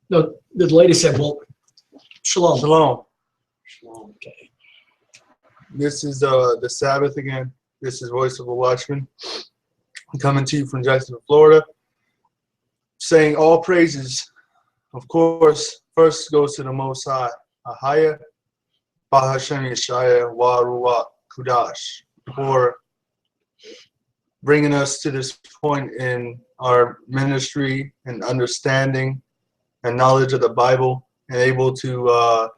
No, the lady said, well, Shalom. Shalom. Shalom, okay. This is the Sabbath again. This is Voice of a Watchman. I'm coming to you from Jacksonville, Florida, saying all praises, of course, first goes to the Most High, Ahayah, bahashem, Yashayah, wa ruach kudash, for bringing us to this point in our ministry and understanding and knowledge of the Bible, and able to,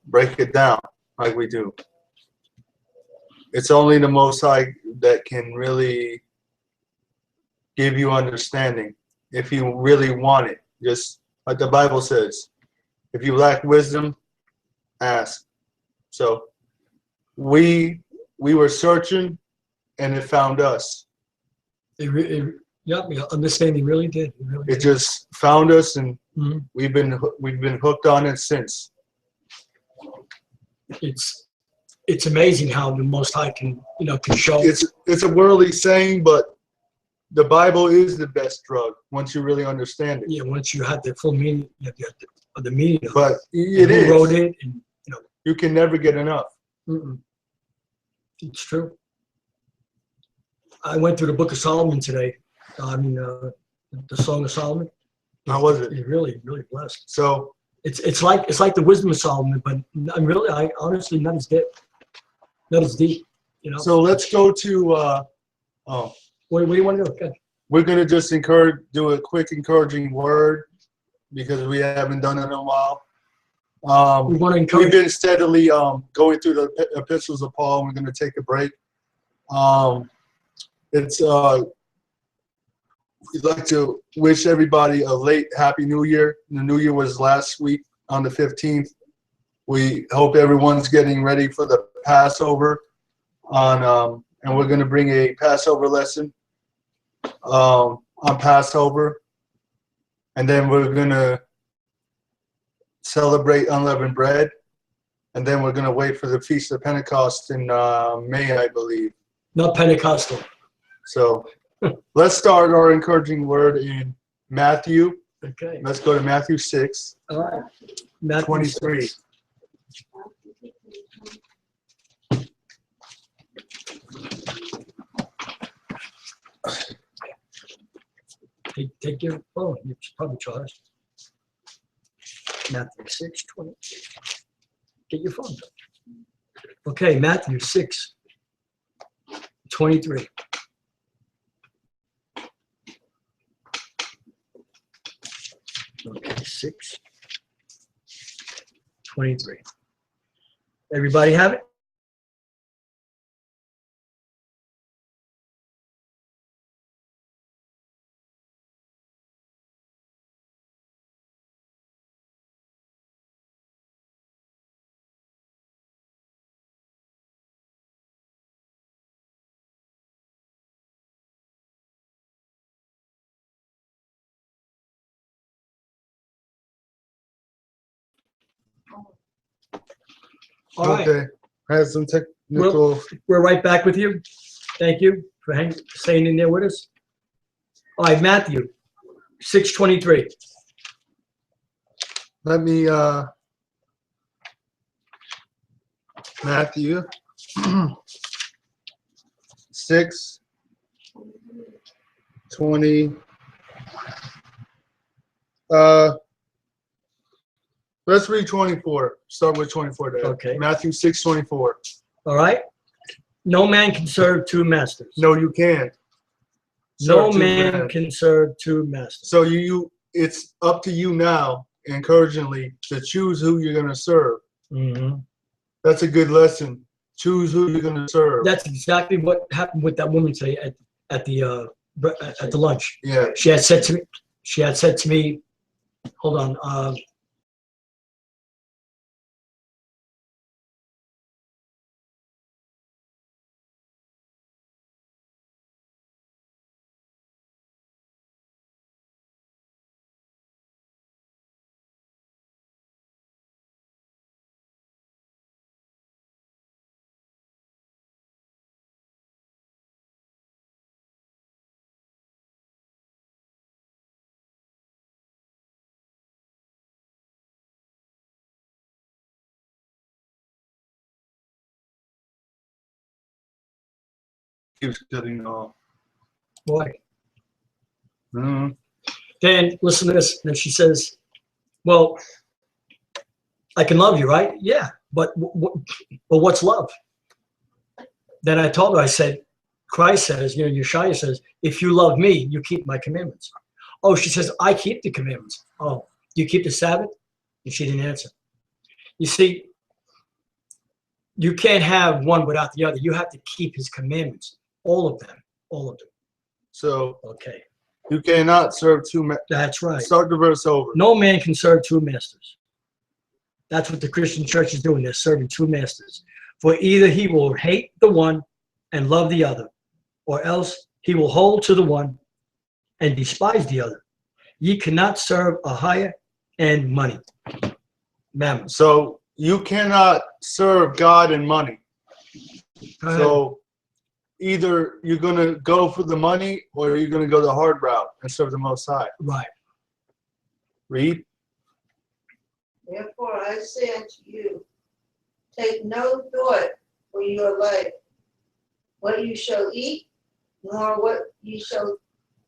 break it down like we do. It's only the Most High that can really give you understanding if you really want it. Just like the Bible says, if you lack wisdom, ask. So we were searching, and it found us. Understanding really did. It just found us, and we've been hooked on it since. It's amazing how the Most High can show. It's a worldly saying, but the Bible is the best drug once you really understand it. Yeah, once you have the full meaning, the meaning of but it. Who wrote it, and you can never get enough. It's true. I went through the Book of Solomon today. The Song of Solomon. How was it? It's really, really blessed. So it's like the Wisdom of Solomon, but I honestly not as deep. Not as deep. So let's go to. What do you want to do? Okay. We're gonna just do a quick encouraging word because we haven't done it in a while. We want to encourage. We've been steadily going through the epistles of Paul. We're gonna take a break. We'd like to wish everybody a late Happy New Year. The New Year was last week on the 15th. We hope everyone's getting ready for the Passover and we're going to bring a Passover lesson on Passover, and then we're going to celebrate unleavened bread, and then we're going to wait for the Feast of Pentecost in May, I believe. Not Pentecostal. So let's start our encouraging word in Matthew. Okay. Let's go to Matthew 6. All right. Matthew 23. 6. Take your phone. You should probably charge. Matthew 6:20. Get your phone. Okay, Matthew 6:23. Okay, 6:23. Everybody have it? All right. Okay. I had some technical. We're right back with you. Thank you for staying in there with us. All right, Matthew 6:23. Let me Matthew 6:20. Let's read 24. Start with 24 there. Okay. Matthew 6:24. All right. No man can serve two masters. No, you can't. No man can serve two masters. So it's up to you now, encouragingly, to choose who you're going to serve. That's a good lesson. Choose who you're going to serve. That's exactly what happened with that woman today at the lunch. Yeah. She had said to me, hold on. keeps cutting off. Boy. Mm-hmm. Then listen to this. Then she says, well, I can love you, right? Yeah. But what's love? Then I told her, I said, Christ says, Yashayah says, if you love me, you keep my commandments. Oh, she says, I keep the commandments. Oh, do you keep the Sabbath? And she didn't answer. You see, you can't have one without the other. You have to keep his commandments. All of them. All of them. So, okay. You cannot serve two masters. That's right. Start the verse over. No man can serve two masters. That's what the Christian church is doing. They're serving two masters. For either he will hate the one and love the other, or else he will hold to the one and despise the other. Ye cannot serve Ahayah and money. Mammon. So you cannot serve God and money. So either you're going to go for the money or you're going to go the hard route and serve the Most High. Right. Read. Therefore I say unto you, take no thought for your life, what you shall eat, nor what you shall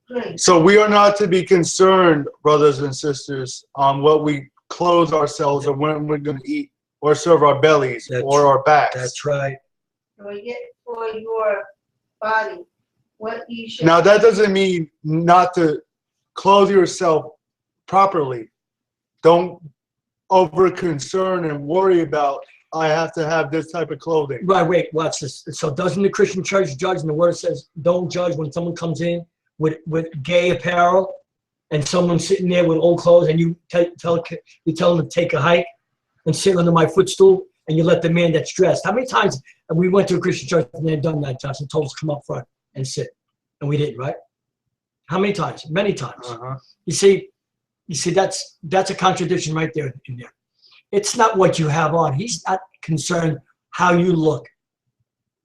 drink. So we are not to be concerned, brothers and sisters, on what we clothe ourselves or when we're going to eat or serve our bellies or our backs. That's right. Nor yet for your body, what you shall. Now that doesn't mean not to clothe yourself properly. Don't over concern and worry about, I have to have this type of clothing. Right, wait, watch this. So doesn't the Christian church judge? And the word says, don't judge when someone comes in with gay apparel and someone's sitting there with old clothes and you tell them to take a hike and sit under my footstool and you let the man that's dressed. How many times we went to a Christian church and they've done that, Josh, and told us to come up front and sit. And we didn't, right? How many times? Many times. You see, that's a contradiction right there in there. It's not what you have on. He's not concerned how you look.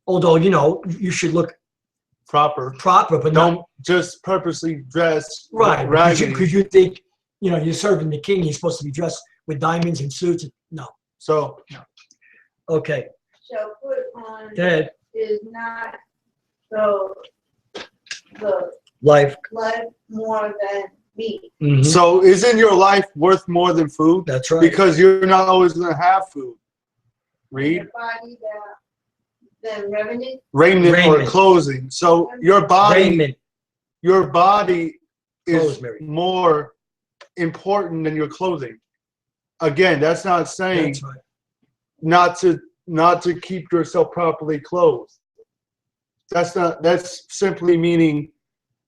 Although, you should look proper, but don't just purposely dress right. raggedy. Because you think, you're serving the king. You're supposed to be dressed with diamonds and suits. No. So, no. Okay. Shall put on Dad. Is not the life more than meat. Mm-hmm. So isn't your life worth more than food? That's right. Because you're not always going to have food. Read. Your body than raiment or clothing. So your body is more important than your clothing. Again, that's not saying not to keep yourself properly clothed. That's simply meaning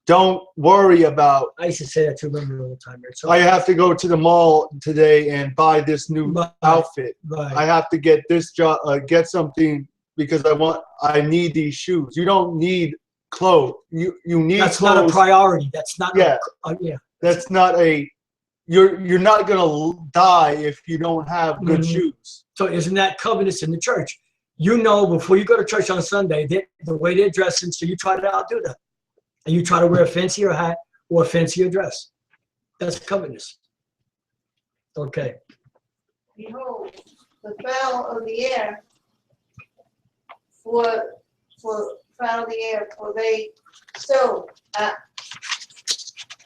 don't worry about. I used to say that to women all the time. Right? So I have to go to the mall today and buy this new outfit. Right. I have to get this job, get something because I need these shoes. You don't need clothes. You need. That's clothes. not a priority. That's not. Yeah. Yeah. That's not a. You're not gonna die if you don't have good shoes. So isn't that covetous in the church? Before you go to church on Sunday, the way they're dressing, so you try to outdo them. And you try to wear a fancier hat or a fancier dress. That's covetousness. Okay. Behold, the fowl of the air, for fowl of the air, for they sow,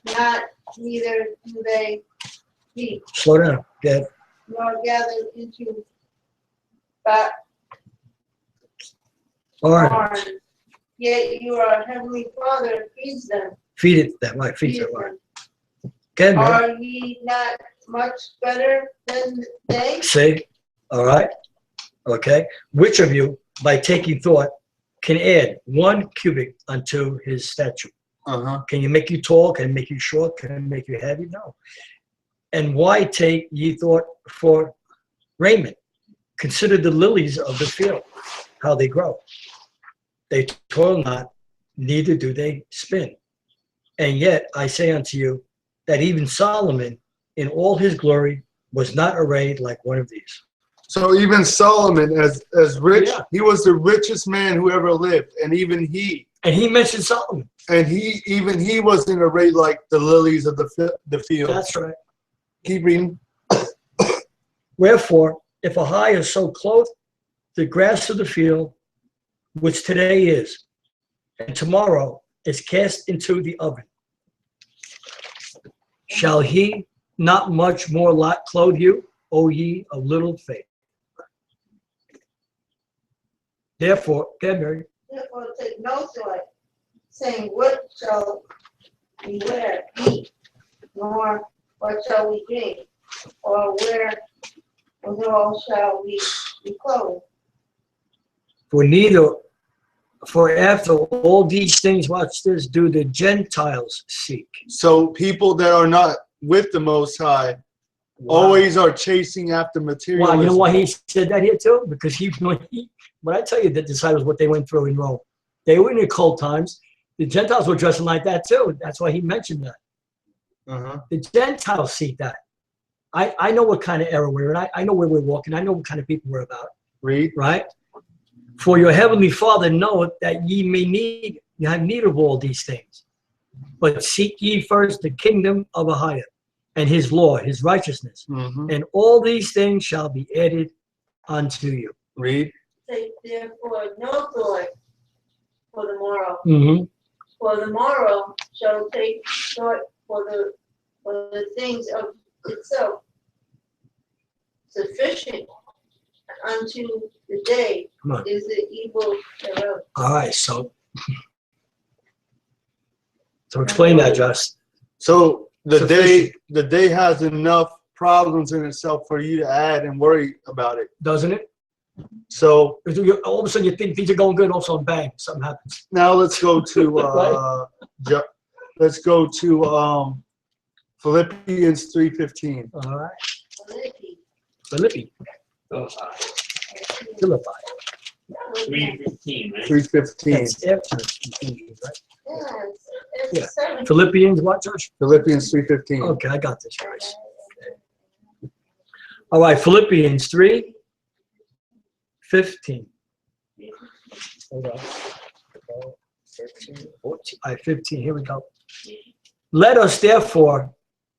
not neither do they reap. Slow down. Good. Nor gather into barns. Barns. Yet your heavenly Father feeds them. Feed it that way. Feed it that way. Good, man. Are ye not much better than they? See? All right. Okay. Which of you, by taking thought, can add 1 cubit unto his stature? Can you make you tall? Can it make you short? Can it make you heavy? No. And why take ye thought for raiment? Consider the lilies of the field, how they grow. They toil not, neither do they spin. And yet I say unto you that even Solomon in all his glory was not arrayed like one of these. So even Solomon, as rich, he was the richest man who ever lived, and even he. And he mentioned Solomon. And he wasn't arrayed like the lilies of the field. That's right. Keep reading. Wherefore, if Ahayah so clothed the grass of the field, which today is, and tomorrow is cast into the oven. Shall he not much more clothe you, O ye of little faith? Therefore, Therefore take no thought, saying, what shall we wear, eat, nor what shall we drink, or withal shall we be clothed? For after all these things, watch this, do the Gentiles seek. So people that are not with the Most High always are chasing after materialism. Wow, you know why he said that here too? Because when I tell you the disciples what they went through in Rome, they were in the cold times. The Gentiles were dressing like that too. That's why he mentioned that. The Gentiles seek that. I know what kind of era we're in. I know where we're walking. I know what kind of people we're about. Read. Right? For your heavenly Father knoweth that ye have need of all these things. But seek ye first the kingdom of Ahayah and his law, his righteousness. And all these things shall be added unto you. Read. Take therefore no thought for the morrow. For the morrow shall take thought for the things of itself. Sufficient unto the day is the evil thereof. All right, so explain that, Josh. So the day has enough problems in itself for you to add and worry about it, doesn't it? So all of a sudden you think things are going good, also bang, something happens. now let's go to Philippians 3:15. All right, Philippi. Philippi. 3:15, right? 3:15. That's after Ephesians, right? Yeah, it's 7. Philippians, what, Josh? Philippians 3:15. Okay, I got this, guys. All right, Philippians 3:15. Hold on. 13, 14. All right, 15. Here we go. Let us therefore,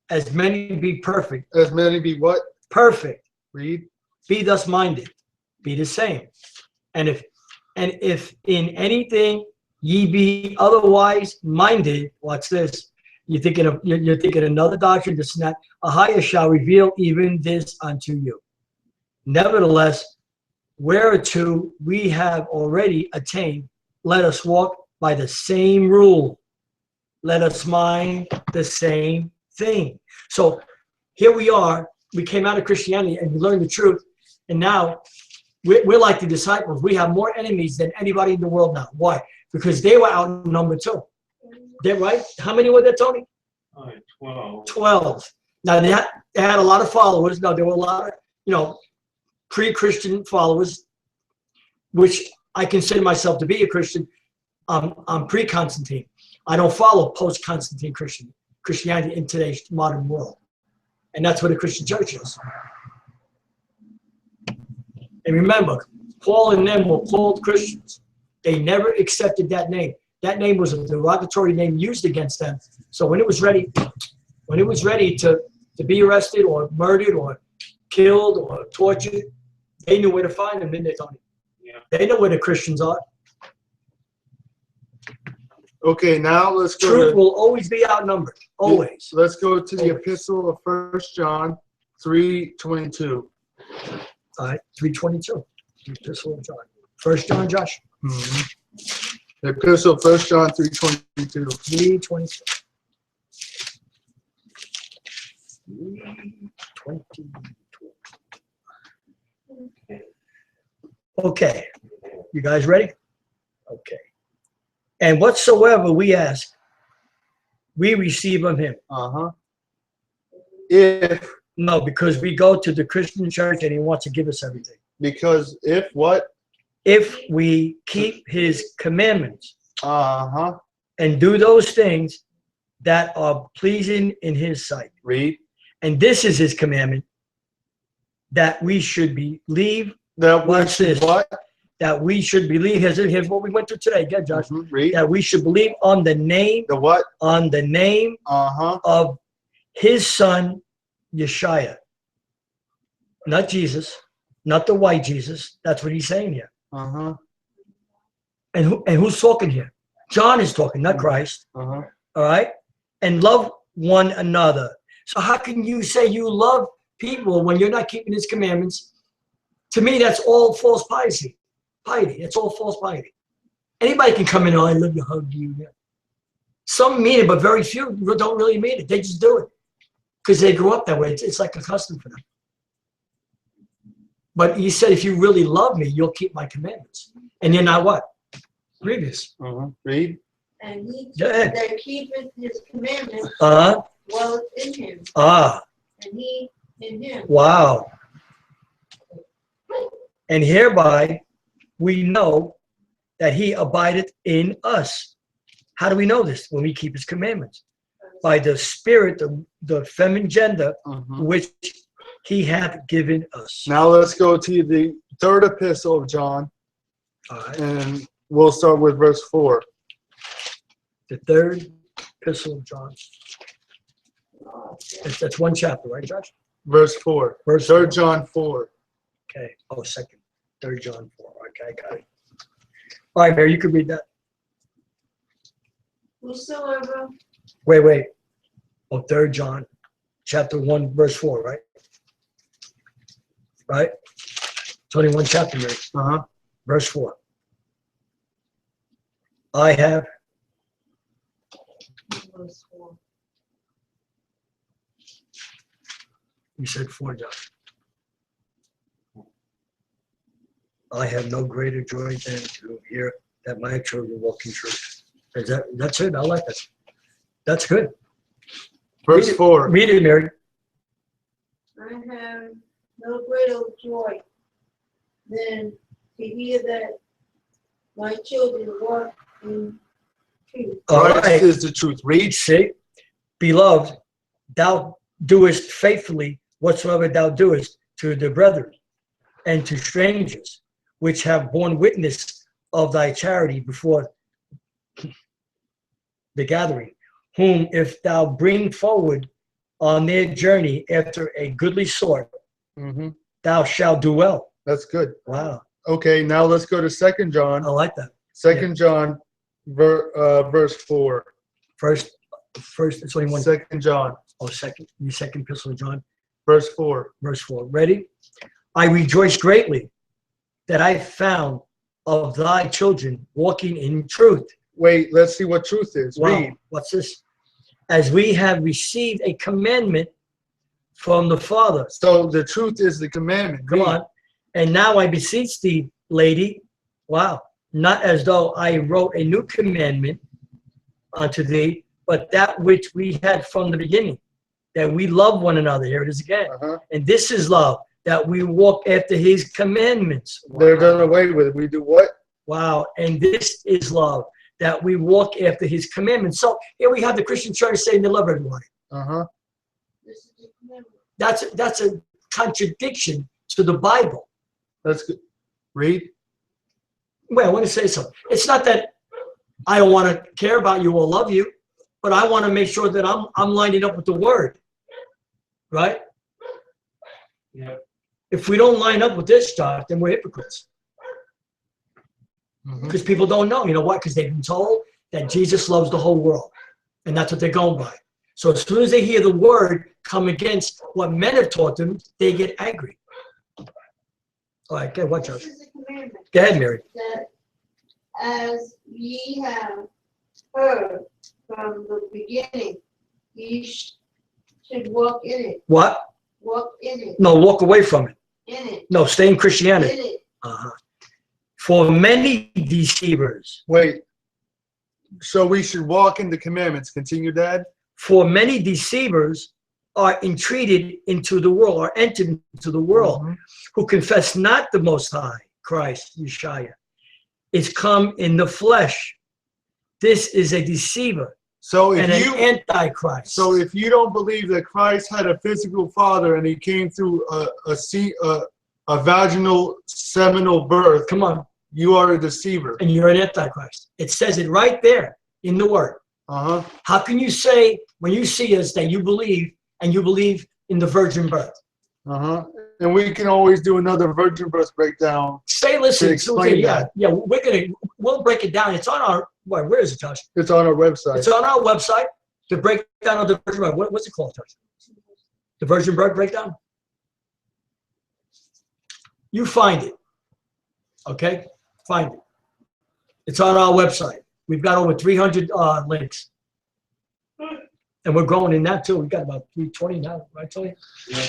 as many be perfect. As many be what? Perfect. Read. Be thus minded. Be the same. And if in anything ye be otherwise minded, watch this. You're thinking another doctrine, this and that. Ahayah shall reveal even this unto you. Nevertheless, whereto we have already attained, let us walk by the same rule. Let us mind the same thing. So here we are. We came out of Christianity and we learned the truth. And now we're like the disciples. We have more enemies than anybody in the world now. Why? Because they were outnumbered too. They're right. How many were there, Tony? 12. 12. Now they had a lot of followers. Now there were a lot of, pre-Christian followers, which I consider myself to be a Christian. I'm pre-Constantine. I don't follow post-Constantine Christianity in today's modern world. And that's what a Christian church is. And remember, Paul and them were called Christians. They never accepted that name. That name was a derogatory name used against them. So when it was ready to be arrested or murdered or killed or tortured, they knew where to find them, didn't they, Tony? Yeah. They know where the Christians are. Okay, now let's go. Truth will always be outnumbered. Always. Let's go to the epistle of 1 John 3:22. All right, 3:22. The epistle of John. 1 John, Josh. The epistle of 1 John 3:22. 3:22. 3:22. Okay. You guys ready? Okay. And whatsoever we ask, we receive of him. Because we go to the Christian church and he wants to give us everything. Because if what? If we keep his commandments. And do those things that are pleasing in his sight. Read. And this is his commandment, that we should believe. Watch this. What? That we should believe. Here's what we went through today. Get Josh. Read. That we should believe on the name. The what? On the name of his son, Yashayah. Not Jesus. Not the white Jesus. That's what he's saying here. And who's talking here? John is talking, not Christ. Uh-huh. All right? And love one another. So how can you say you love people when you're not keeping his commandments? To me, that's all false piety. It's all false piety. Anybody can come in, oh, I love you, hug you. Some mean it, but very few don't really mean it. They just do it because they grew up that way. It's like a custom for them. But he said, if you really love me, you'll keep my commandments. And you're not what? Grievous. Read. And he Yeah. that keepeth his commandments dwelleth in him, and he in him. Wow. And hereby we know that he abideth in us. How do we know this? When we keep his commandments. By the Spirit, the feminine gender, which he hath given us. Now let's go to the third epistle of John. All right. And we'll start with verse 4. The third epistle of John. That's one chapter, right, Josh? Verse 4. Verse 3 4. John 4. Okay. Oh, second. 3 John 4. Okay, got it. All right, Mary, you can read that. Whosoever. Wait. Oh, 3 John, chapter 1, verse 4, right? Right? It's only one chapter, Mary. Verse 4. I have. Verse 4. You said 4, Josh. I have no greater joy than to hear that my children walk in truth. That's it. I like that. That's good. Verse 4. Read it, Mary. I have no greater joy than to hear that my children walk in truth. All Christ right. is the truth. Read. See, beloved, thou doest faithfully whatsoever thou doest to the brethren and to strangers, which have borne witness of thy charity before the gathering, whom if thou bring forward on their journey after a goodly sort, thou shalt do well. That's good. Wow. Okay, now let's go to 2 John. I like that. 2 John, verse 4. First, it's only one. 2 John. Oh, the second epistle of John. Verse 4. Verse 4. Ready? I rejoice greatly that I found of thy children walking in truth. Wait, let's see what truth is. Wow. Read. What's this? As we have received a commandment from the Father. So the truth is the commandment. Come on. And now I beseech thee, lady, wow, not as though I wrote a new commandment unto thee, but that which we had from the beginning, that we love one another. Here it is again. And this is love, that we walk after his commandments. Wow. They're done away with. We do what? Wow. And this is love, that we walk after his commandments. So here we have the Christian church saying they love everybody. This is the commandment. That's a contradiction to the Bible. That's good. Read. Well, I want to say something. It's not that I don't want to care about you or love you, but I want to make sure that I'm lining up with the word. Right? Yeah. If we don't line up with this stuff, then we're hypocrites. Because people don't know. You know what? Because they've been told that Jesus loves the whole world. And that's what they're going by. So as soon as they hear the word come against what men have taught them, they get angry. All right, okay, watch out. This is the commandment. Go ahead, Mary. That as ye have heard from the beginning, ye should walk in it. What? Walk in it. No, walk away from it. In it. No, stay in Christianity. In it. For many deceivers. Wait. So we should walk in the commandments. Continue, Dad. For many deceivers are entreated into the world, or entered into the world, who confess not the Most High, Christ, Yashayah, is come in the flesh. This is a deceiver So and an antichrist. So if you don't believe that Christ had a physical father and he came through a vaginal seminal birth, Come on. you are a deceiver. And you're an antichrist. It says it right there in the word. How can you say, when you see us, that you believe, and you believe in the virgin birth? And we can always do another virgin birth breakdown. Say, listen, To explain okay, that. yeah, we're gonna, we'll break it down. It's on our, where is it, Josh? It's on our website. It's on our website. The breakdown of the version. What's it called, Josh? The version breakdown. You find it. Okay? Find it. It's on our website. We've got over 300 links. And we're growing in that too. We've got about 320 now, right, Tony? Yeah.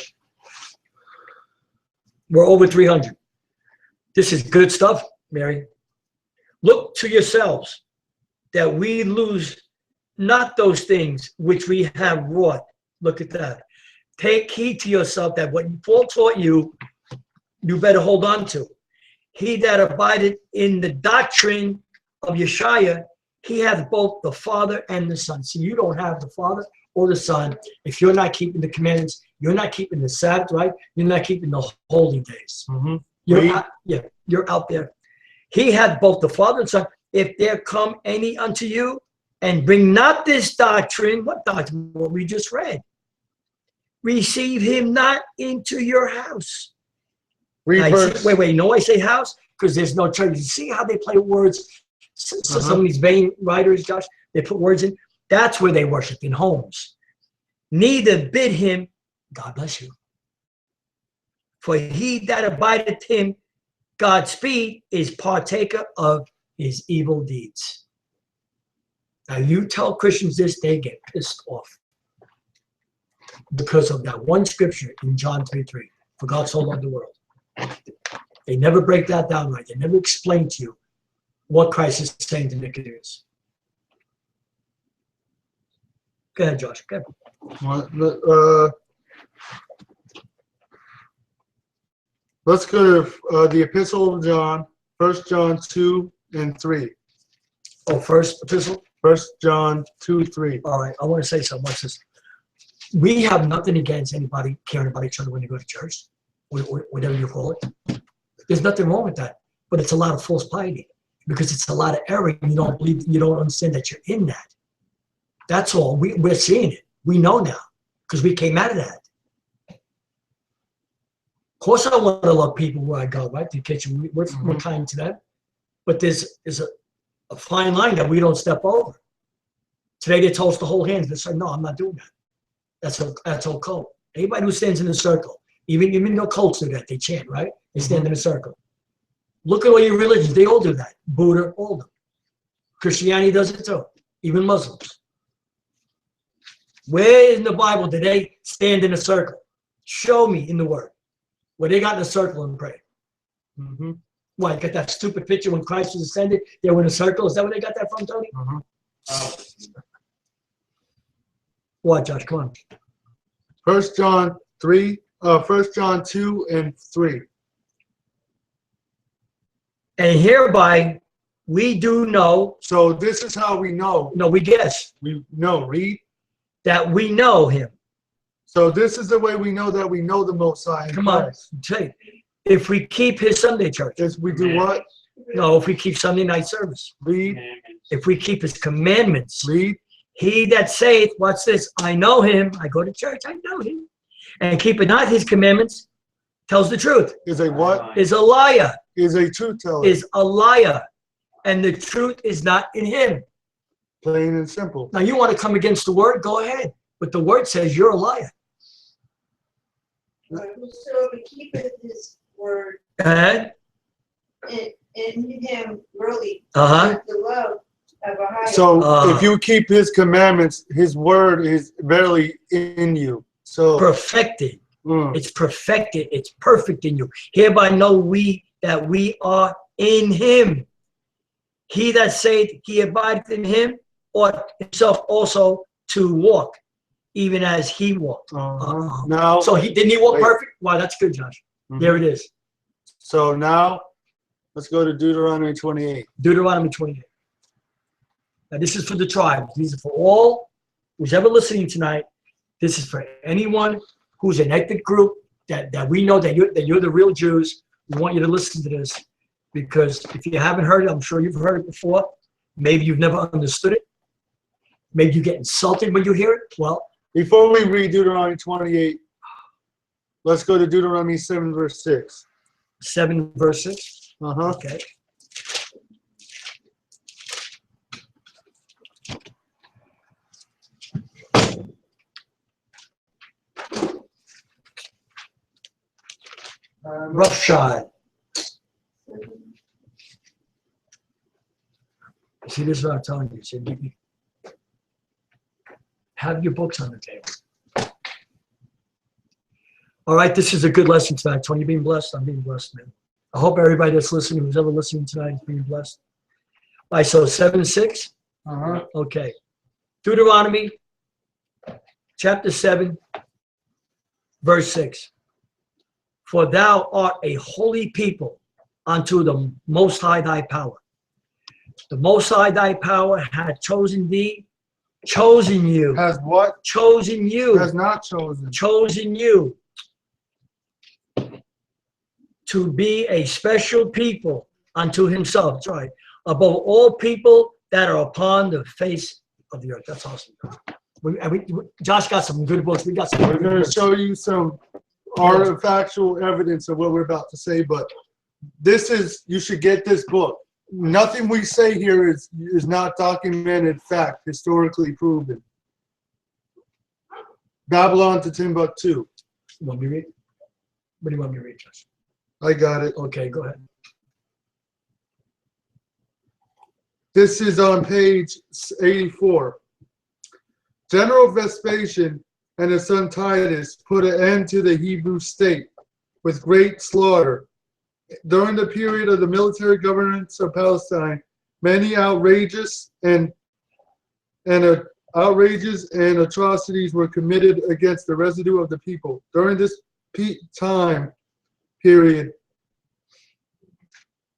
We're over 300. This is good stuff, Mary. Look to yourselves that we lose not those things which we have wrought. Look at that. Take heed to yourself that what Paul taught you, you better hold on to. He that abideth in the doctrine of Yashayah, he hath both the Father and the Son. See, you don't have the Father or the Son if you're not keeping the commandments. You're not keeping the Sabbath, right? You're not keeping the holy days. Mm-hmm. You're out there. He hath both the Father and Son. If there come any unto you and bring not this doctrine, what doctrine? What we just read. Receive him not into your house. Wait. No, I say house because there's no church. You see how they play words? So some of these vain writers, Josh, they put words in. That's where they worship, in homes. Neither bid him, God bless you. For he that abideth him, Godspeed, is partaker of his evil deeds. Now you tell Christians this, they get pissed off. Because of that one scripture in John 3:3. For God so loved the world. They never break that down right. They never explain to you what Christ is saying to Nicodemus. Go ahead, Josh. Go ahead. Let's go to the Epistle of John, 1 John 2 and 3. Oh, first epistle? 1 John 2, 3. All right, I want to say something. Watch this. We have nothing against anybody caring about each other when they go to church, whatever you call it. There's nothing wrong with that. But it's a lot of false piety because it's a lot of error. You don't believe, you don't understand that you're in that. That's all. We're seeing it. We know now because we came out of that. Of course, I want to love people where I go, right? To the kitchen, we're kind to that. But there's a fine line that we don't step over. Today they told us to hold hands. They said, no, I'm not doing that. That's all cult. Anybody who stands in a circle, even though cults do that, they chant, right? They stand in a circle. Look at all your religions. They all do that. Buddha, all of them. Christianity does it too. Even Muslims. Where in the Bible do they stand in a circle? Show me in the Word where they got in a circle and pray. Why? Got that stupid picture when Christ was ascended? They were in a circle. Is that where they got that from, Tony? What, Josh? Come on. 1 John 2 and 3. And hereby we do know. So this is how we know. No, we guess. We know. Read. That we know him. So this is the way we know that we know the Most High. Come on. Say, if we keep his Sunday church. If we do what? No, if we keep Sunday night service. Read. If we keep his commandments. Read. He that saith, watch this, I know him. I go to church, I know him. And keepeth not his commandments, tells the truth. Is a what? Is a liar. Is a truth teller. Is a liar. And the truth is not in him. Plain and simple. Now you want to come against the word, go ahead. But the word says you're a liar. Whosoever keepeth his word And in him really Uh-huh. the love of Ahayah. So if you keep his commandments, his word is verily in you. So perfected. It's perfected. It's perfect in you. Hereby know we that we are in him. He that saith he abideth in him ought himself also to walk, even as he walked. Now, so didn't he walk wait. perfect? Wow, that's good, Josh. There it is. So now, let's go to Deuteronomy 28. Deuteronomy 28. Now this is for the tribes. These are for all who's ever listening tonight. This is for anyone who's an ethnic group that we know that you're the real Jews. We want you to listen to this because if you haven't heard it, I'm sure you've heard it before. Maybe you've never understood it. Maybe you get insulted when you hear it. Well, before we read Deuteronomy 28, let's go to Deuteronomy 7, verse 6. 7 verses. Uh-huh. Okay. roughshod. See, this is what I'm telling you. So have your books on the table. All right, this is a good lesson tonight. Tony, you being blessed? I'm being blessed, man. I hope everybody that's listening, who's ever listening tonight, is being blessed. All right, so 7:6. Okay. Deuteronomy chapter 7, verse 6. For thou art a holy people unto the Most High thy power. The Most High thy power had chosen thee, chosen you. Has what? Chosen you. Has not chosen. Chosen you to be a special people unto himself. That's right. Above all people that are upon the face of the earth. That's awesome. Josh got some good books. We got some. We're going to show you some artifactual evidence of what we're about to say, but this is, you should get this book. Nothing we say here is not documented fact, historically proven. Babylon to Timbuktu. You want me to read? What do you want me to read, Josh? I got it. Okay, go ahead. This is on page 84. General Vespasian and his son Titus put an end to the Hebrew state with great slaughter. During the period of the military governance of Palestine, many outrages and atrocities were committed against the residue of the people. During this time period,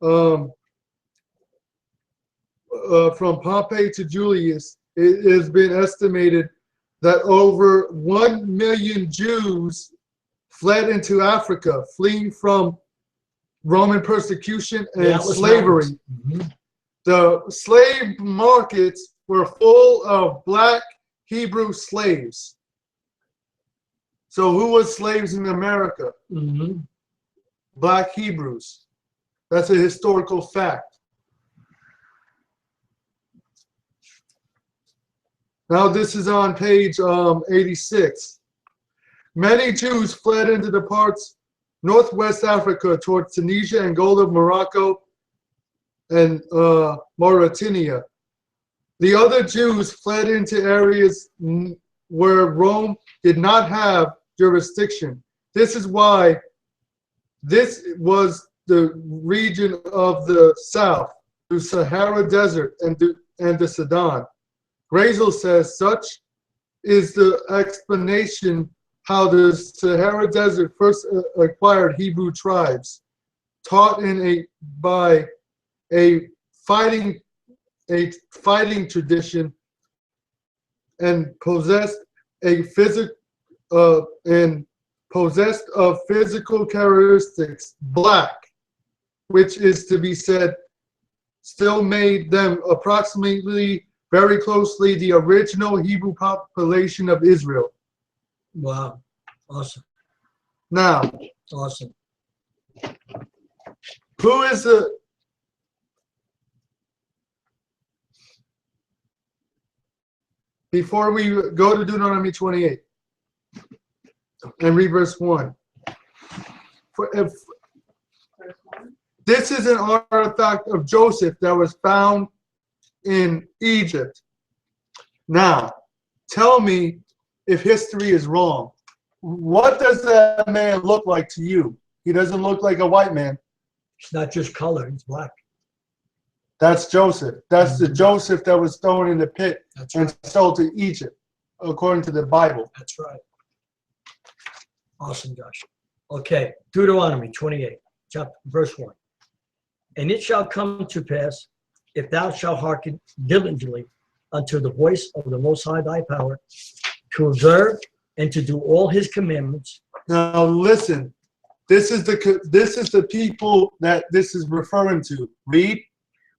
from Pompey to Julius, it has been estimated that over 1 million Jews fled into Africa, fleeing from Roman persecution and slavery. The slave markets were full of black Hebrew slaves. So who was slaves in America? Black Hebrews. That's a historical fact. Now this is on page 86. Many Jews fled into the parts northwest Africa towards Tunisia, Angola, Morocco, and Mauritania. The other Jews fled into areas where Rome did not have jurisdiction. This is why this was the region of the south, the Sahara Desert and the Sudan. Grazel says such is the explanation how the Sahara Desert first acquired Hebrew tribes, taught by a fighting tradition, and possessed of physical characteristics, black, which is to be said still made them approximately very closely the original Hebrew population of Israel. Wow. Awesome. Now, awesome. Who is the before we go to Deuteronomy 28 and read verse 1. This is an artifact of Joseph that was found in Egypt. Now, tell me if history is wrong. What does that man look like to you? He doesn't look like a white man. It's not just color, it's black. That's Joseph. That's the Joseph that was thrown in the pit and sold to Egypt, according to the Bible. That's right. Awesome, Josh. Okay, Deuteronomy 28, verse 1. And it shall come to pass, if thou shalt hearken diligently unto the voice of the Most High thy power, to observe and to do all his commandments. Now listen, this is the people that this is referring to. Read.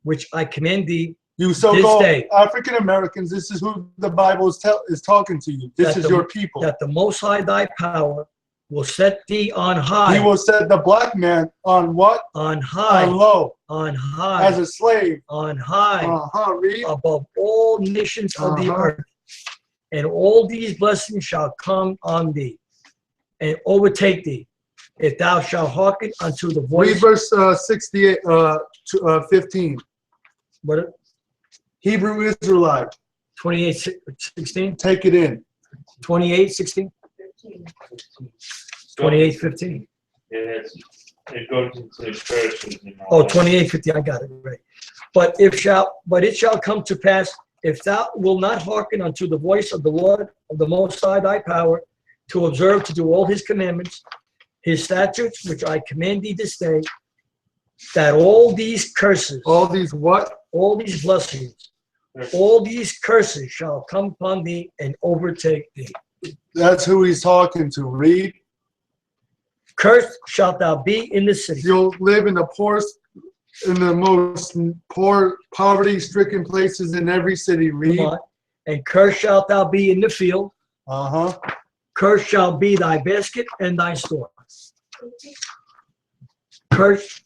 Which I command thee, you so-called African Americans. This is who the Bible is talking to you. This is your people. That the Most High thy power will set thee on high. He will set the black man on what? On high. On low. On high. As a slave. On high. Read. Above all nations of the earth. And all these blessings shall come on thee and overtake thee, If thou shalt hearken unto the voice. Read verse 68 to 15. What? Hebrew Israelite. 28:16. Take it in. 28:16. 15. 28:15. It goes into curses and Oh, all. 28:50. I got it right. But it shall come to pass, if thou wilt not hearken unto the voice of the Lord of the Most High thy power, to observe to do all his commandments, his statutes, which I command thee this day, that all these curses, All these what? all these blessings, all these curses shall come upon thee and overtake thee. That's who he's talking to. Read. Cursed shalt thou be in the city. You'll live in the poorest, in the most poor, poverty-stricken places in every city. Read. Come on. And cursed shalt thou be in the field. Uh-huh. Cursed shall be thy basket and thy store. Cursed.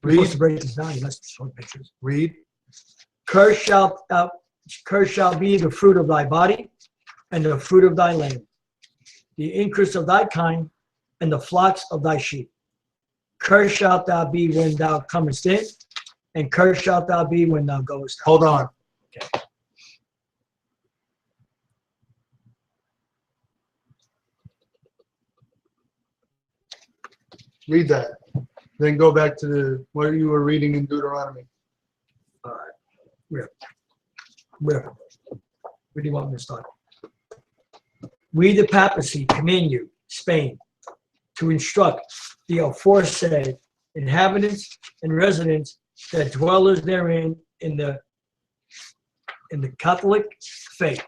We're supposed to break this down. Let's show pictures. Read. Cursed shall be the fruit of thy body and the fruit of thy land, the increase of thy kind and the flocks of thy sheep. Cursed shalt thou be when thou comest in, and cursed shalt thou be when thou goest out. Hold on. Okay. Read that. Then go back to what you were reading in Deuteronomy. All right. Where do you want me to start? We, the papacy, command you, Spain, to instruct the aforesaid inhabitants and residents that dwellers therein in the Catholic faith.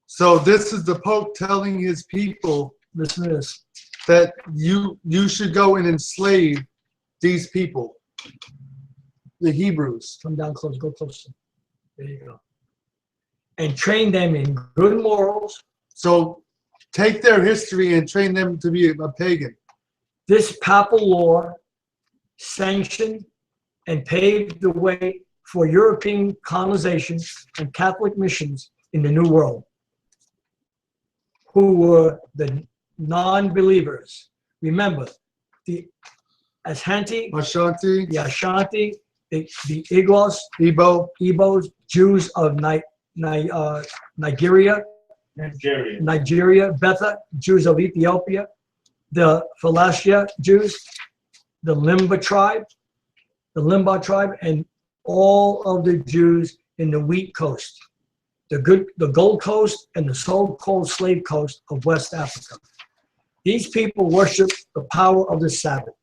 So this is the Pope telling his people, Listen to this. that you should go and enslave these people, the Hebrews. Come down close, go closer. There you go. And train them in good morals. So take their history and train them to be a pagan. This papal law sanctioned and paved the way for European colonization and Catholic missions in the New World, who were the non-believers. Remember, the Ashanti, Ashanti, the Ashanti, the Igos, Igbo, Igbos, Jews of Nigeria, Betha, Jews of Ethiopia, the Phalastia Jews, the Limba tribe, and all of the Jews in the Wheat Coast, the Gold Coast, and the so-called Slave Coast of West Africa. These people worship the power of the Sabbath.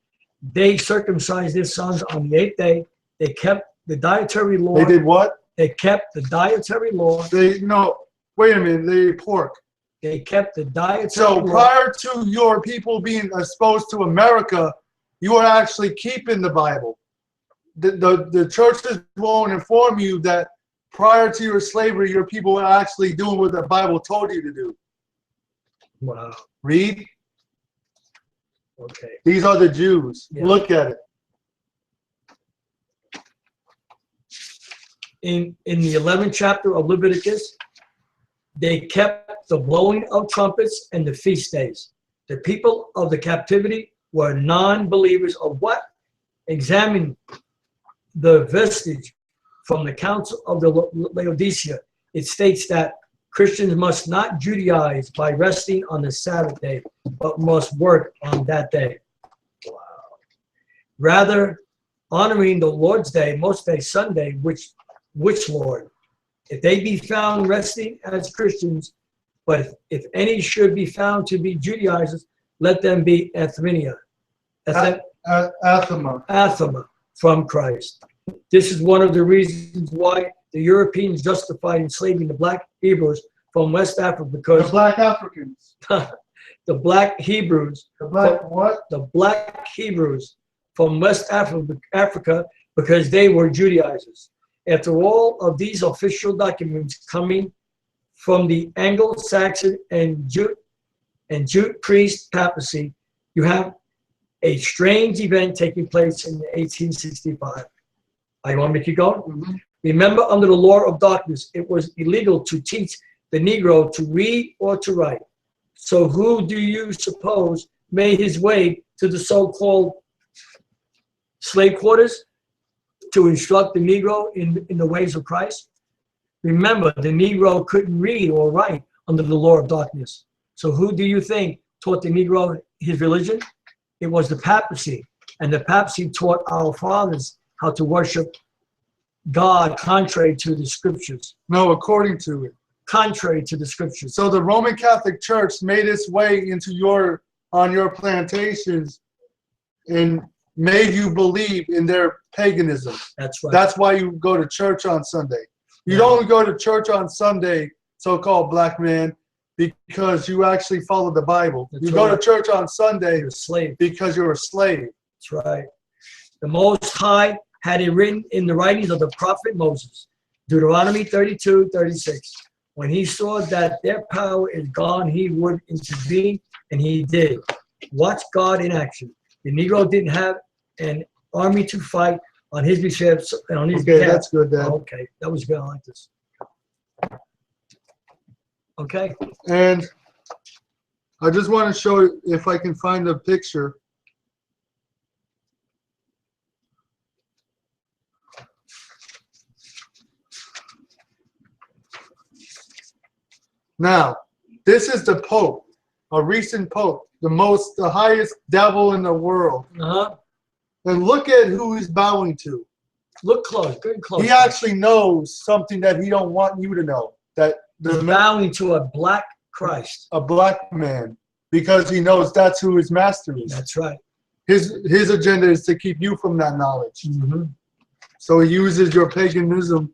They circumcised their sons on the 8th day. They kept the dietary law. They did what? They kept the dietary law. Wait a minute, they ate pork. They kept the dietary So law. prior to your people being exposed to America, you were actually keeping the Bible. The churches won't inform you that prior to your slavery, your people were actually doing what the Bible told you to do. Wow. Read. Okay. These are the Jews. Yeah. Look at it. In the 11th chapter of Leviticus, they kept the blowing of trumpets and the feast days. The people of the captivity were non-believers of what? Examine the vestige from the Council of the Laodicea. It states that Christians must not Judaize by resting on the Sabbath day, but must work on that day. Wow. Rather, honoring the Lord's day, most day Sunday, which Lord? If they be found resting as Christians, but if any should be found to be Judaizers, let them be Atham from Christ. This is one of the reasons why the Europeans justified enslaving the black Hebrews from West Africa, because The black Africans. the black Hebrews, The black what? the black Hebrews from West Africa, because they were Judaizers. After all of these official documents coming from the Anglo-Saxon and Jute priest papacy, you have a strange event taking place in 1865. I want me to keep going? Mm-hmm. Remember, under the law of darkness, it was illegal to teach the Negro to read or to write. So who do you suppose made his way to the so-called slave quarters to instruct the Negro in the ways of Christ? Remember, the Negro couldn't read or write under the law of darkness. So who do you think taught the Negro his religion? It was the papacy. And the papacy taught our fathers how to worship God contrary to the scriptures. No, according to it. Contrary to the scriptures. So the Roman Catholic Church made its way into on your plantations and made you believe in their paganism. That's right. That's why you go to church on Sunday. You don't go to church on Sunday, so-called black man, because you actually follow the Bible. That's you go right. to church on Sunday You're a slave. because you're a slave. That's right. The Most High had it written in the writings of the prophet Moses, Deuteronomy 32:36. When he saw that their power is gone, he would intervene, and he did. Watch God in action. The Negro didn't have an army to fight on his behalf. Okay, that's good, Dad. Oh, okay, that was good. I like this. Okay. And I just want to show you, if I can find a picture. Now, this is the Pope, a recent Pope, the highest devil in the world. Uh-huh. And look at who he's bowing to. Look close. Good close. He actually knows something that he don't want you to know. That He's bowing to a black Christ. a black man, because he knows that's who his master is. That's right. His agenda is to keep you from that knowledge. Mm-hmm. So he uses your paganism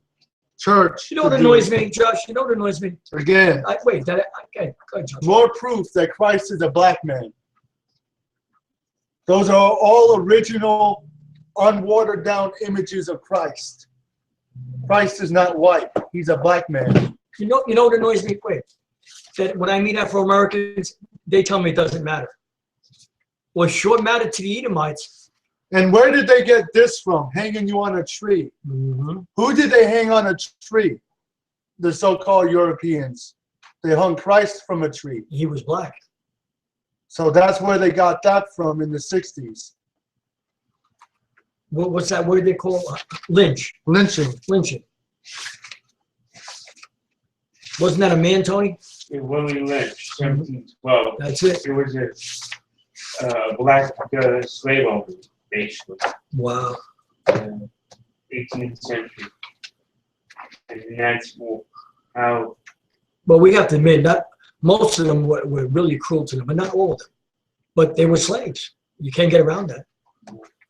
church. You know what annoys me, Josh? You know what annoys me? Again, Okay, go ahead, Josh. more proof that Christ is a black man. Those are all original, unwatered down images of Christ. Christ is not white. He's a black man. You know what annoys me? Wait, that when I meet Afro-Americans, they tell me it doesn't matter. Well, it sure mattered to the Edomites. And where did they get this from? Hanging you on a tree. Mm-hmm. Who did they hang on a tree? The so-called Europeans. They hung Christ from a tree. He was black. So that's where they got that from in the 60s. What's that word they call? Lynch. Lynching. Lynching. Wasn't that a man, Tony? Willie Lynch, 1712. That's it. It was a black slave owner, basically, Wow. 18th century. And that's how. But we have to admit that most of them were really cruel to them, but not all of them. But they were slaves. You can't get around that.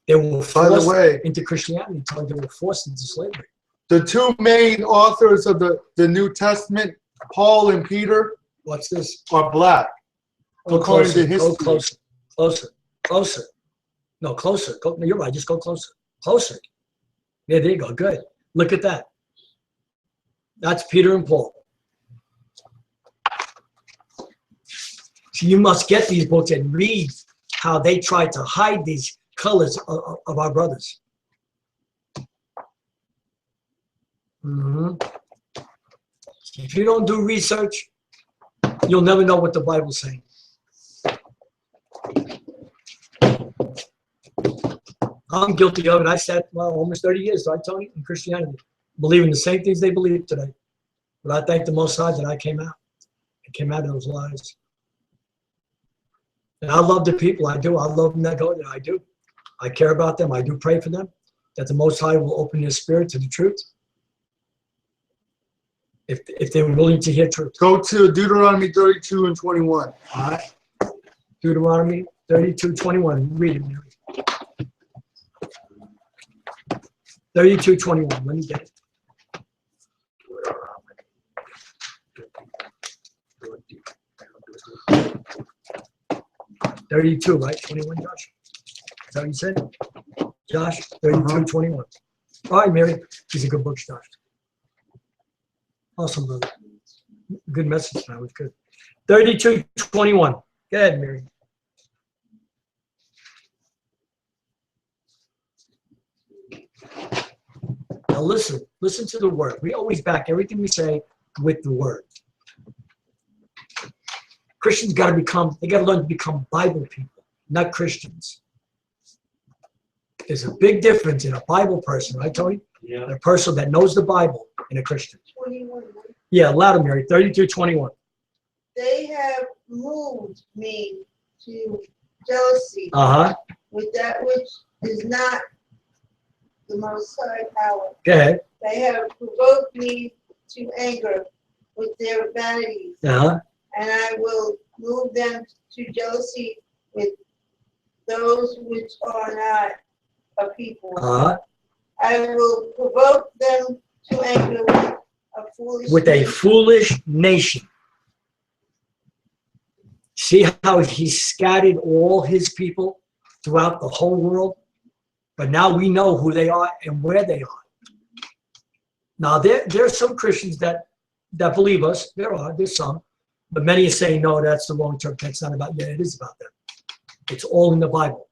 They were By the forced way, into Christianity until they were forced into slavery. the two main authors of the New Testament, Paul and Peter, What's this? are black. Go According closer. to Go history. closer. Closer. Closer. No, closer. No, you're right. Just go closer. Closer. Yeah, there you go. Good. Look at that. That's Peter and Paul. So you must get these books and read how they try to hide these colors of our brothers. Mm-hmm. If you don't do research, you'll never know what the Bible's saying. I'm guilty of it. I sat almost 30 years, right, Tony, in Christianity, believing the same things they believe today. But I thank the Most High that I came out. I came out of those lies. And I love the people. I do. I love them that go there. I do. I care about them. I do pray for them, that the Most High will open their spirit to the truth. If they're willing to hear truth. Go to Deuteronomy 32 and 21. All right. Deuteronomy 32:21. Read it, Mary. 32:21. Let me get it. 32, right? 21, Josh? Is that what you said? Josh, 32:21. All right, Mary. These are good books, Josh. Awesome, brother. Good message, man. It was good. 32:21. Go ahead, Mary. Now listen to the word. We always back everything we say with the word. Christians got to learn to become Bible people. not Christians. There's a big difference in a Bible person, right, Tony? Yeah. And a person that knows the Bible and a Christian. 21. Yeah, loud, Mary. 32:21. They have moved me to jealousy with that which is not the Most High power. Go ahead. They have provoked me to anger with their vanities, Uh-huh. and I will move them to jealousy with those which are not a people. Uh-huh. I will provoke them to anger With a foolish nation. See how he scattered all his people throughout the whole world? But now we know who they are and where they are. Now, there are some Christians that believe us. There's some. But many are saying, no, that's the wrong term. That's not about, yeah, it is about them. It's all in the Bible.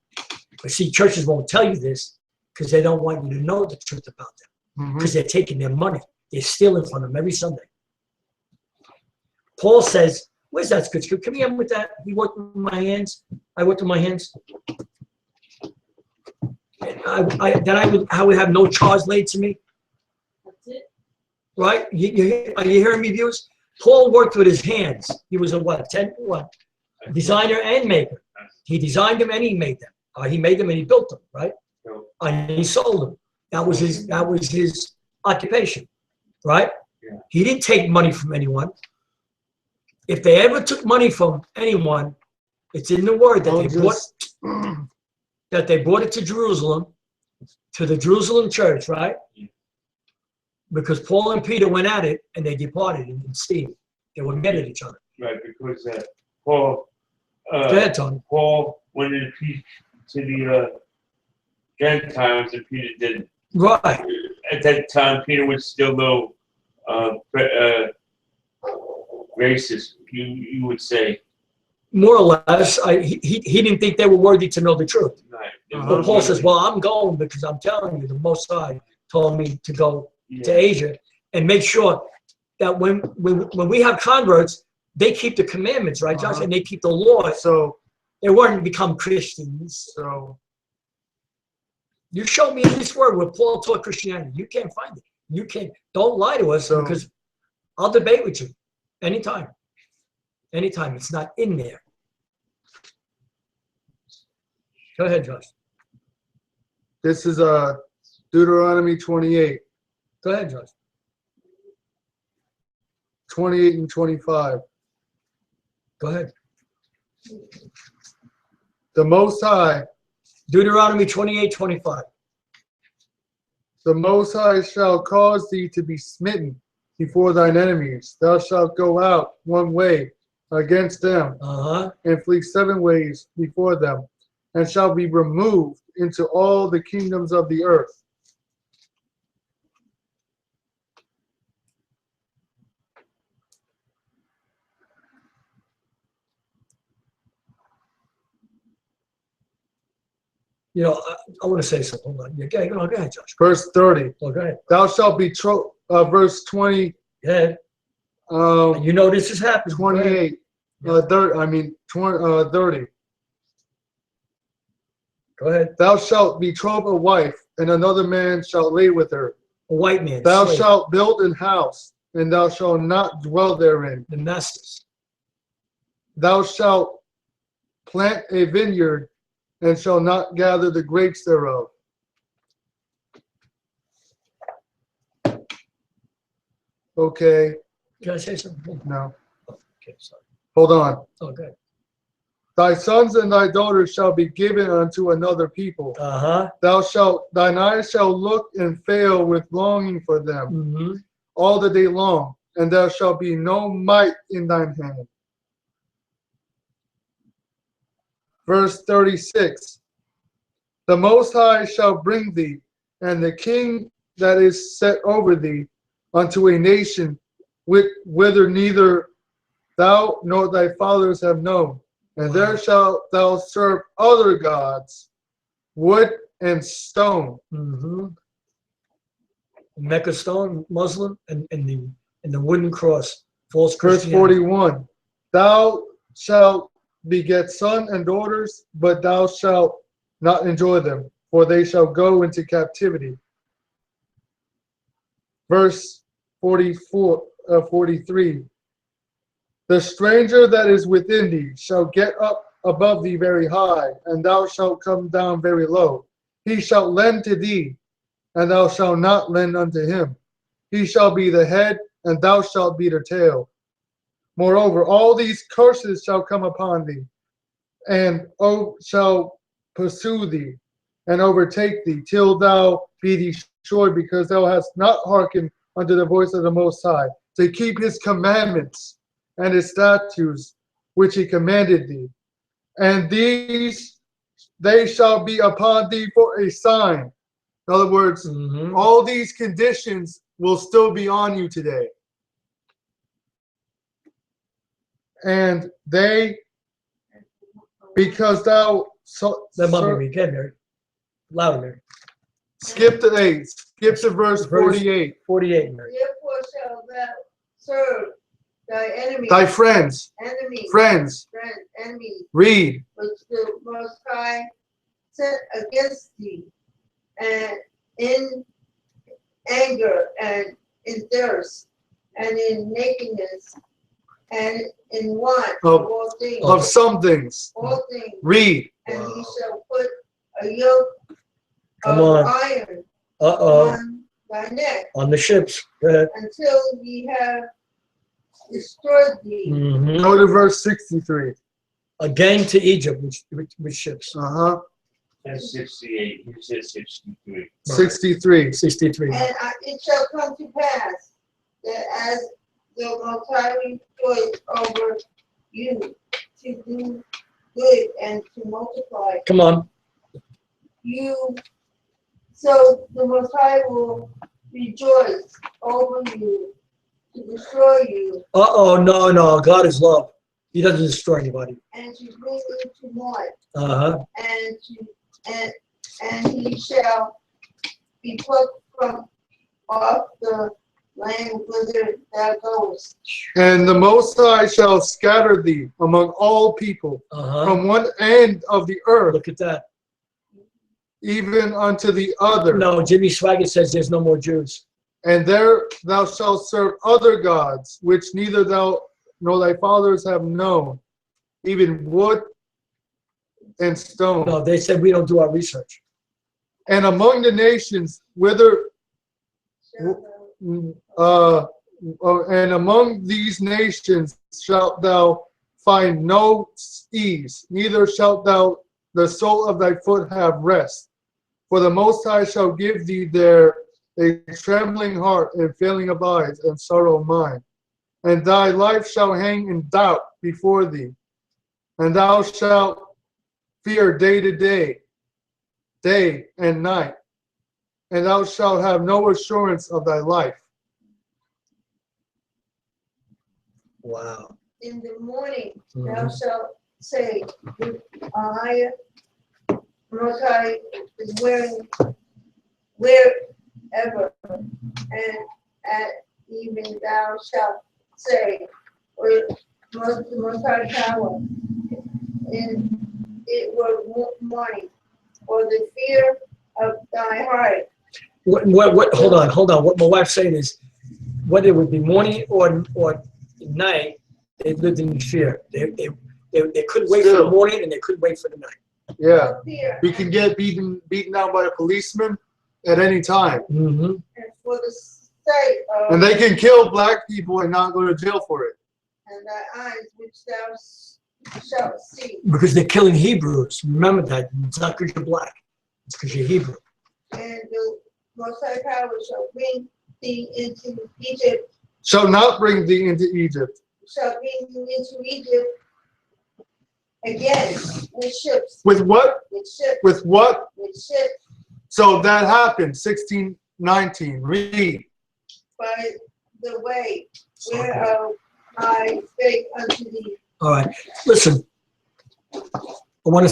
But see, churches won't tell you this because they don't want you to know the truth about them. Because they're taking their money. They're stealing from them every Sunday. Paul says, where's that scripture? Come here with that. He worked with my hands. I worked with my hands. I would have no charge laid to me. That's it. Right? Are you hearing me, viewers? Paul worked with his hands. He was a designer and maker. He designed them and he made them. He made them and he built them, right? And he sold them. That was his occupation, right? Yeah. He didn't take money from anyone. If they ever took money from anyone, it's in the word that they brought it to Jerusalem, to the Jerusalem church, right? Yeah. Because Paul and Peter went at it and they departed in steam. They were mad at each other. Right, because Paul. Go ahead, Tony. Paul went to preach to the Gentiles, and Peter didn't. Right. At that time, Peter was still no racist. You would say. More or less, he didn't think they were worthy to know the truth. Right. But Paul says, well, I'm going because I'm telling you, the Most High told me to go to Asia and make sure that when we have converts, they keep the commandments, right, Josh? And they keep the law. So they weren't become Christians. So you show me in this word where Paul taught Christianity. You can't find it. You can't. Don't lie to us because I'll debate with you anytime. Anytime. It's not in there. Go ahead, Josh. this is Deuteronomy 28. Go ahead, Josh. 28 and 25. Go ahead. The Most High, Deuteronomy 28:25. the Most High shall cause thee to be smitten before thine enemies. Thou shalt go out one way against them, and flee 7 ways before them, and shall be removed into all the kingdoms of the earth. You know, I want to say something. Hold on. Yeah, go ahead, Josh. Verse 30. Oh, go ahead. Thou shalt betroth. Verse 20. Go ahead. You know this has happened. 28. 30. 30. Go ahead. Thou shalt betroth a wife, and another man shall lay with her. A white man. Thou slave. shalt build an house, and thou shalt not dwell therein. The masters. Thou shalt plant a vineyard, and shall not gather the grapes thereof. Okay. Can I say something? No. Okay, sorry. Hold on. Oh, good. Thy sons and thy daughters shall be given unto another people. Thine eyes shall look and fail with longing for them all the day long, and there shall be no might in thine hand. Verse 36. The Most High shall bring thee, and the king that is set over thee, unto a nation whither neither thou nor thy fathers have known. And there shalt thou serve other gods, wood and stone. Mecca stone, Muslim, and the wooden cross, false Verse Christianity. 41. Thou shalt beget son and daughters, but thou shalt not enjoy them, for they shall go into captivity. Verse 43. The stranger that is within thee shall get up above thee very high, and thou shalt come down very low. He shall lend to thee, and thou shalt not lend unto him. He shall be the head, and thou shalt be the tail. Moreover, all these curses shall come upon thee, and shall pursue thee, and overtake thee, till thou be destroyed, because thou hast not hearkened unto the voice of the Most High, to keep his commandments and his statutes, which he commanded thee. And they shall be upon thee for a sign. In other words, all these conditions will still be on you today. And they, because thou Louder, Mary. Skip to 8. Skip to verse 48. 48, Mary. Therefore shalt thou serve thy enemies. Thy friends. Enemies. Friends. Enemies. Read. Which the Most High sent against thee, and in anger, and in thirst, and in nakedness, and in want of all things. Of some things. All things. Read. And he shall put a yoke Come of on. iron on thy neck. On the ships. Until ye have destroyed thee. Go to verse 63. Again to Egypt with ships. That's 68. You said 63. 63. 63. And it shall come to pass that as the Most High rejoice over you to do good and to multiply. Come on. So the Most High will rejoice over you to destroy you. No. God is love. He doesn't destroy anybody. And to bring you to naught. And he shall be plucked from off the land whither thou goest. And the Most High shall scatter thee among all people from one end of the earth. Look at that. Even unto the other. No, Jimmy Swaggart says there's no more Jews. And there thou shalt serve other gods, which neither thou nor thy fathers have known, even wood and stone. No, they said we don't do our research. And among the nations and among these nations shalt thou find no ease, neither shalt thou the sole of thy foot have rest. For the Most High shall give thee there a trembling heart and failing of eyes and sorrow of mind. And thy life shall hang in doubt before thee. And thou shalt fear day to day, day and night. And thou shalt have no assurance of thy life. Wow. In the morning thou shalt say, Ahayah, Most High is wherever, and at even thou shalt say, or Most High power, and it were morning, for the fear of thy heart. What? Hold on. What my wife's saying is, whether it would be morning or night, they lived in fear. They couldn't wait for the morning, and they couldn't wait for the night. Yeah, we can get beaten down by a policeman at any time. And for the sake of and they can kill black people and not go to jail for it. And thy eyes which thou shalt see. Because they're killing Hebrews. Remember that. It's not because you're black. It's because you're Hebrew. And the Most High power shall bring thee into Egypt. Shall not bring thee into Egypt. Shall bring thee into Egypt again with ships. With what? With ships. With what? With ships. So that happened, 16:19. Read. By the way whereof I spake unto thee. All right. Listen. I just want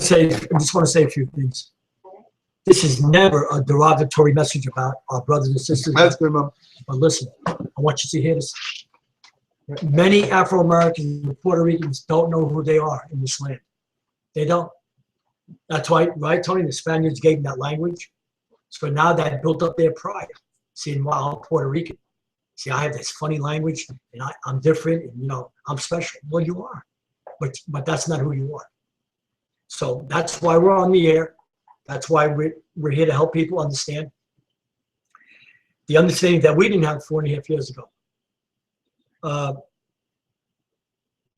to say a few things. This is never a derogatory message about our brothers and sisters. That's good, Mom. But listen, I want you to hear this. Many Afro-Americans and Puerto Ricans don't know who they are in this land. They don't. That's why, right, Tony? The Spaniards gave them that language. So now that built up their pride. Seeing, wow, I'm Puerto Rican. See, I have this funny language, and I'm different, and, you know, I'm special. Well, you are. But that's not who you are. So that's why we're on the air. That's why we're here to help people understand the understanding that we didn't have 4.5 years ago.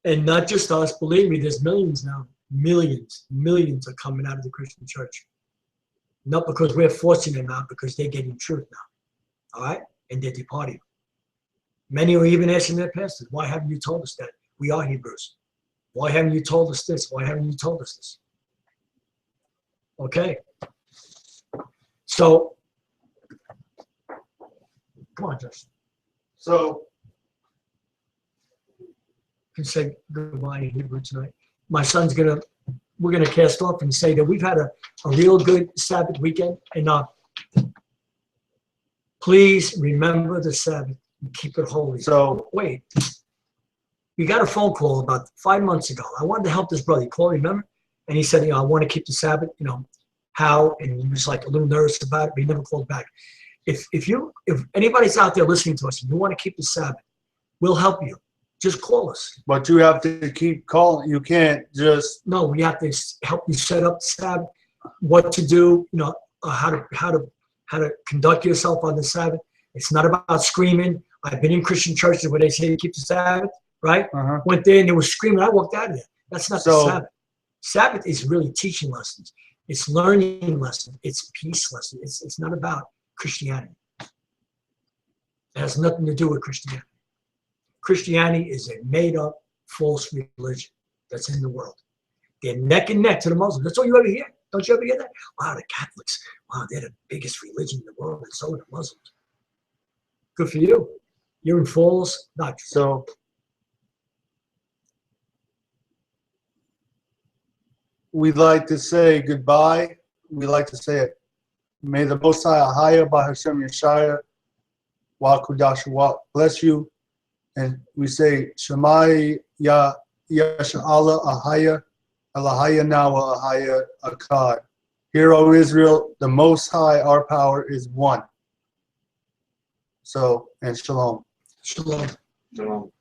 And not just us, believe me, there's millions now. Millions are coming out of the Christian church. Not because we're forcing them out, because they're getting truth now. All right? And they're departing. Many are even asking their pastors, why haven't you told us that we are Hebrews? Why haven't you told us this? Why haven't you told us this? Okay. So, come on, Justin. So, You can say goodbye in Hebrew tonight. My son's we're gonna cast off and say that we've had a real good Sabbath weekend, and please remember the Sabbath and keep it holy. so Wait, we got a phone call about 5 months ago. I wanted to help this brother. He called, remember? And he said, you know, I want to keep the Sabbath, you know, how? And he was like a little nervous about it, but he never called back. If anybody's out there listening to us and you want to keep the Sabbath, we'll help you. Just call us. but you have to keep calling. You can't just. No, we have to help you set up the Sabbath, what to do, you know, how to conduct yourself on the Sabbath. It's not about screaming. I've been in Christian churches where they say keep the Sabbath, right? Uh-huh. Went there and they were screaming. I walked out of there. That's not the So- Sabbath. Sabbath is really teaching lessons. It's learning lessons. It's peace lessons. It's not about Christianity. It has nothing to do with Christianity. Christianity is a made-up, false religion that's in the world. They're neck and neck to the Muslims. That's all you ever hear. Don't you ever hear that? Wow, the Catholics. Wow, they're the biggest religion in the world, and so are the Muslims. Good for you. You're in false doctrine. So, we'd like to say goodbye. We like to say it. May the Most High Ahayah, bahashem, Yashayah, bless you. And we say Shemi, yashrarlla, Ahayah, alahayahnawa, Ahayah, acaad. Hear, O Israel, the Most High, our power is one. So, and Shalom. Shalom. Shalom.